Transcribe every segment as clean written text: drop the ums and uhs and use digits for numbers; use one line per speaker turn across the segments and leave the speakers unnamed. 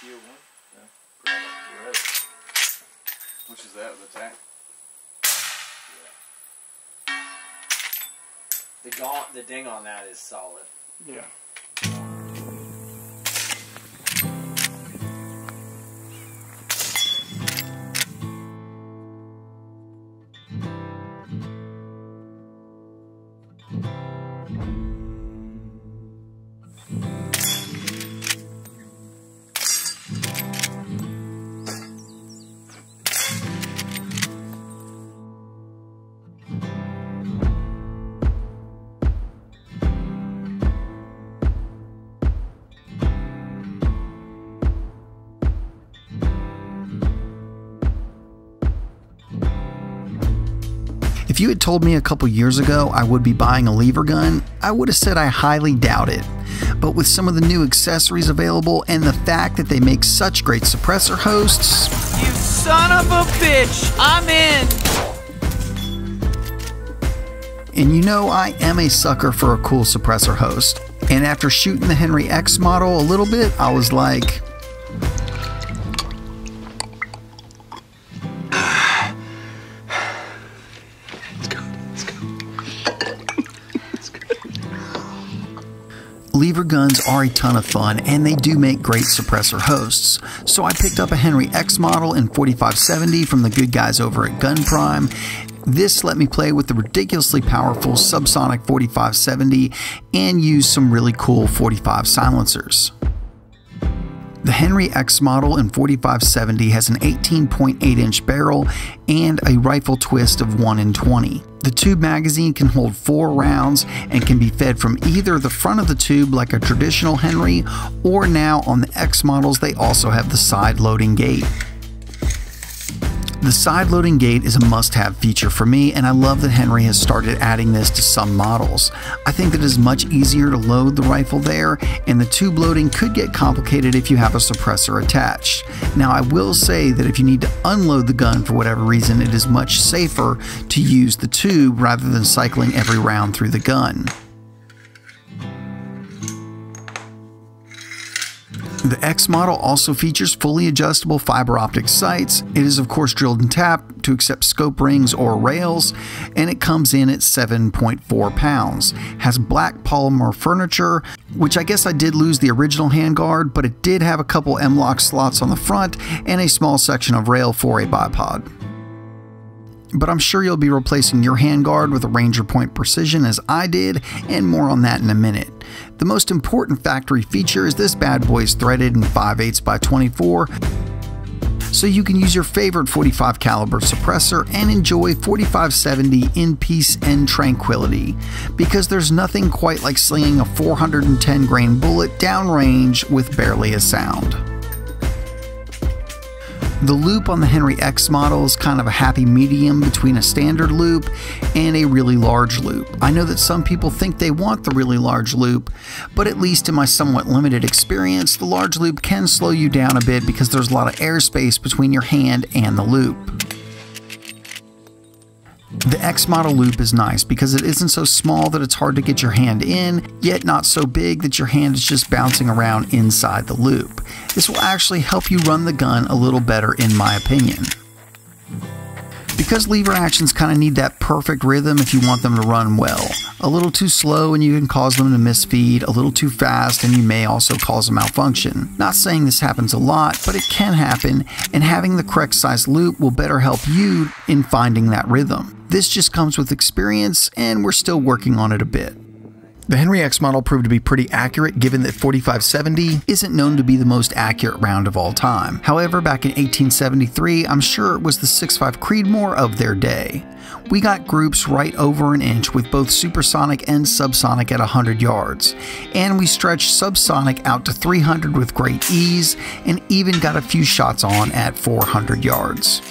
Steel one? Yeah. Red. Which is that with the tack?
Yeah. The ding on that is solid.
Yeah.
If you had told me a couple years ago I would be buying a lever gun, I would have said I highly doubt it. But with some of the new accessories available and the fact that they make such great suppressor hosts...
You son of a bitch! I'm in!
And you know I am a sucker for a cool suppressor host. And after shooting the Henry X model a little bit, I was like... Lever guns are a ton of fun, and they do make great suppressor hosts. So I picked up a Henry X model in 4570 from the good guys over at Gun Prime. This let me play with the ridiculously powerful subsonic 4570 and use some really cool 45 silencers. The Henry X model in 4570 has an 18.8-inch barrel and a rifle twist of 1 in 20. The tube magazine can hold 4 rounds and can be fed from either the front of the tube like a traditional Henry, or now on the X models they also have the side loading gate. The side loading gate is a must-have feature for me, and I love that Henry has started adding this to some models. I think that it is much easier to load the rifle there, and the tube loading could get complicated if you have a suppressor attached. Now I will say that if you need to unload the gun for whatever reason, it is much safer to use the tube rather than cycling every round through the gun. The X model also features fully adjustable fiber optic sights. It is of course drilled and tapped to accept scope rings or rails, and it comes in at 7.4 pounds. Has black polymer furniture, which I guess I did lose the original handguard, but it did have a couple M-LOK slots on the front and a small section of rail for a bipod. But I'm sure you'll be replacing your handguard with a Ranger Point Precision as I did, and more on that in a minute. The most important factory feature is this bad boy is threaded in 5/8 by 24, so you can use your favorite 45 caliber suppressor and enjoy 4570 in peace and tranquility, because there's nothing quite like slinging a 410 grain bullet downrange with barely a sound. The loop on the Henry X model is kind of a happy medium between a standard loop and a really large loop. I know that some people think they want the really large loop, but at least in my somewhat limited experience, the large loop can slow you down a bit because there's a lot of airspace between your hand and the loop. The X model loop is nice because it isn't so small that it's hard to get your hand in, yet not so big that your hand is just bouncing around inside the loop. This will actually help you run the gun a little better in my opinion. Because lever actions kind of need that perfect rhythm if you want them to run well. A little too slow and you can cause them to misfeed, a little too fast and you may also cause a malfunction. Not saying this happens a lot, but it can happen, and having the correct size loop will better help you in finding that rhythm. This just comes with experience, and we're still working on it a bit. The Henry X model proved to be pretty accurate, given that 4570 isn't known to be the most accurate round of all time. However, back in 1873, I'm sure it was the 6.5 Creedmoor of their day. We got groups right over an inch with both supersonic and subsonic at 100 yards, and we stretched subsonic out to 300 with great ease, and even got a few shots on at 400 yards.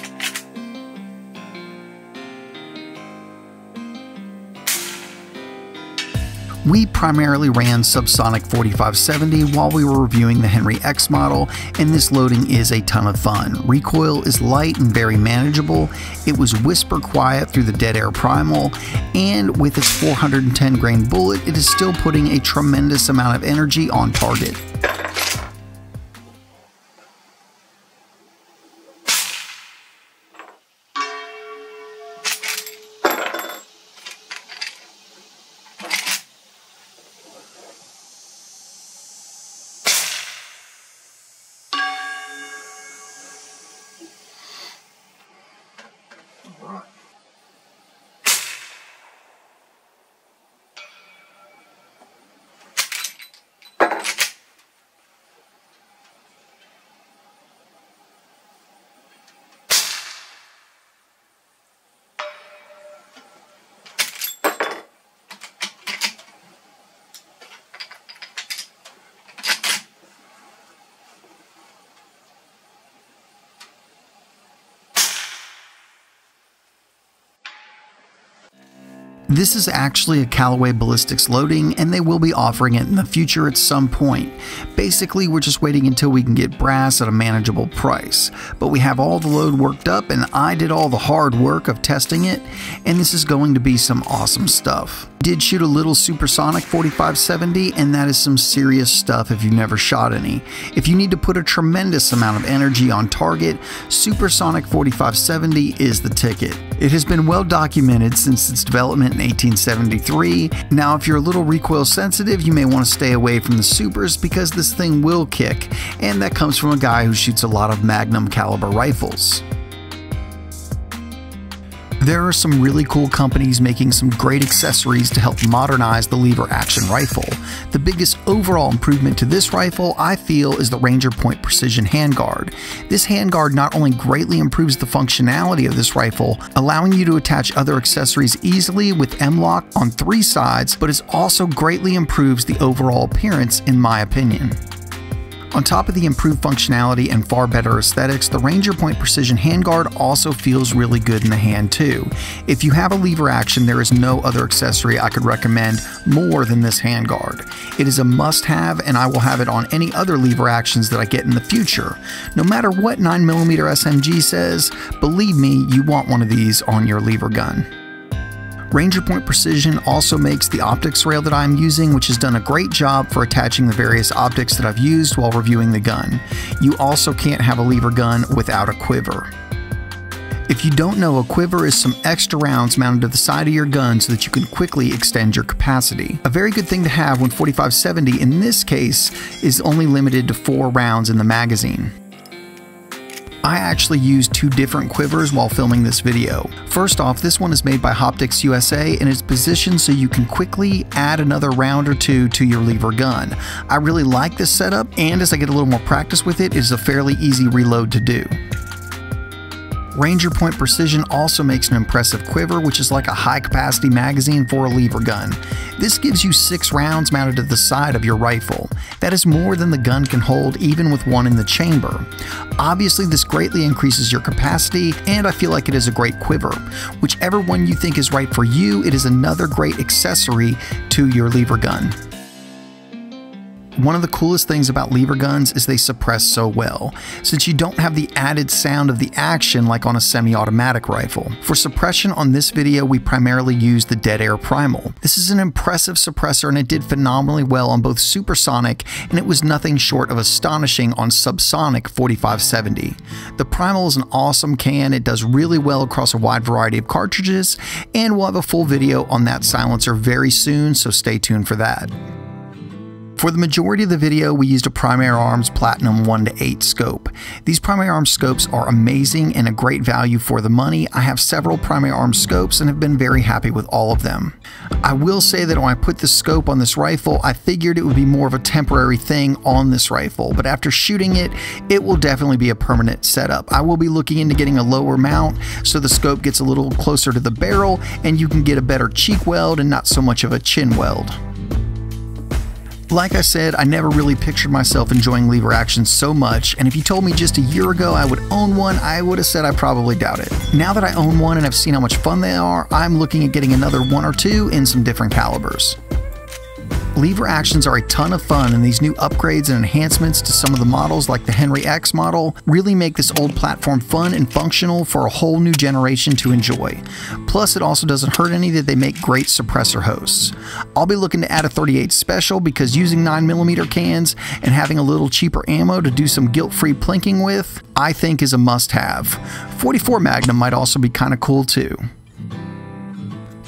We primarily ran subsonic 4570 while we were reviewing the Henry X model, and this loading is a ton of fun. Recoil is light and very manageable. It was whisper quiet through the dead air primal, and with its 410 grain bullet, it is still putting a tremendous amount of energy on target. This is actually a Callaway Ballistics loading, and they will be offering it in the future at some point. Basically, we're just waiting until we can get brass at a manageable price. But we have all the load worked up, and I did all the hard work of testing it, and this is going to be some awesome stuff. Did shoot a little supersonic 4570, and that is some serious stuff if you've never shot any. If you need to put a tremendous amount of energy on target, supersonic 4570 is the ticket. It has been well documented since its development in 1873. Now, if you're a little recoil sensitive, you may want to stay away from the supers because this thing will kick, and that comes from a guy who shoots a lot of magnum caliber rifles. There are some really cool companies making some great accessories to help modernize the lever action rifle. The biggest overall improvement to this rifle, I feel, is the Ranger Point Precision Handguard. This handguard not only greatly improves the functionality of this rifle, allowing you to attach other accessories easily with M-LOK on 3 sides, but it also greatly improves the overall appearance in my opinion. On top of the improved functionality and far better aesthetics, the Ranger Point Precision Handguard also feels really good in the hand too. If you have a lever action, there is no other accessory I could recommend more than this handguard. It is a must-have, and I will have it on any other lever actions that I get in the future. No matter what 9mm SMG says, believe me, you want one of these on your lever gun. Ranger Point Precision also makes the optics rail that I'm using, which has done a great job for attaching the various optics that I've used while reviewing the gun. You also can't have a lever gun without a quiver. If you don't know, a quiver is some extra rounds mounted to the side of your gun so that you can quickly extend your capacity. A very good thing to have when 4570 in this case is only limited to 4 rounds in the magazine. I actually used 2 different quivers while filming this video. First off, this one is made by Optics USA and is positioned so you can quickly add another round or 2 to your lever gun. I really like this setup, and as I get a little more practice with it, it is a fairly easy reload to do. Ranger Point Precision also makes an impressive quiver, which is like a high-capacity magazine for a lever gun. This gives you 6 rounds mounted to the side of your rifle. That is more than the gun can hold, even with one in the chamber. Obviously, this greatly increases your capacity, and I feel like it is a great quiver. Whichever one you think is right for you, it is another great accessory to your lever gun. One of the coolest things about lever guns is they suppress so well, since you don't have the added sound of the action like on a semi-automatic rifle. For suppression on this video, we primarily used the Dead Air Primal. This is an impressive suppressor, and it did phenomenally well on both supersonic, and it was nothing short of astonishing on subsonic 4570. The Primal is an awesome can, it does really well across a wide variety of cartridges, and we'll have a full video on that silencer very soon, so stay tuned for that. For the majority of the video, we used a Primary Arms Platinum 1:8 scope. These Primary Arms scopes are amazing and a great value for the money. I have several Primary Arms scopes and have been very happy with all of them. I will say that when I put the scope on this rifle, I figured it would be more of a temporary thing on this rifle, but after shooting it, it will definitely be a permanent setup. I will be looking into getting a lower mount so the scope gets a little closer to the barrel and you can get a better cheek weld and not so much of a chin weld. Like I said, I never really pictured myself enjoying lever action so much, and if you told me just a year ago I would own one, I would have said I probably doubt it. Now that I own one and I've seen how much fun they are, I'm looking at getting another 1 or 2 in some different calibers. Lever actions are a ton of fun, and these new upgrades and enhancements to some of the models like the Henry X model really make this old platform fun and functional for a whole new generation to enjoy. Plus, it also doesn't hurt any that they make great suppressor hosts. I'll be looking to add a 38 Special because using 9mm cans and having a little cheaper ammo to do some guilt-free plinking with, I think is a must-have. 44 Magnum might also be kind of cool too.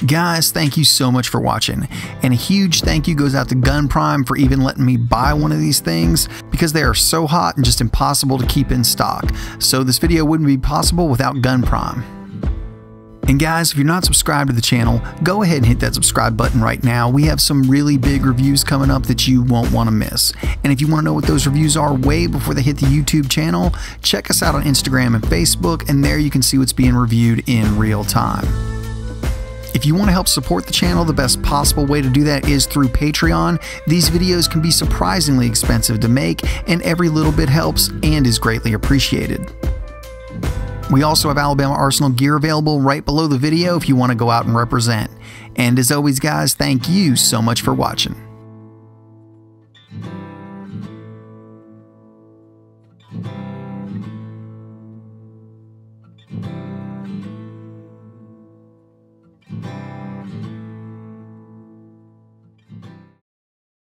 Guys, thank you so much for watching, and a huge thank you goes out to Gun Prime for even letting me buy one of these things because they are so hot and just impossible to keep in stock. So this video wouldn't be possible without Gun Prime. And guys, if you're not subscribed to the channel, go ahead and hit that subscribe button right now. We have some really big reviews coming up that you won't want to miss. And if you want to know what those reviews are way before they hit the YouTube channel, check us out on Instagram and Facebook, and there you can see what's being reviewed in real time. If you want to help support the channel, the best possible way to do that is through Patreon. These videos can be surprisingly expensive to make, and every little bit helps and is greatly appreciated. We also have Alabama Arsenal gear available right below the video if you want to go out and represent. And as always guys, thank you so much for watching.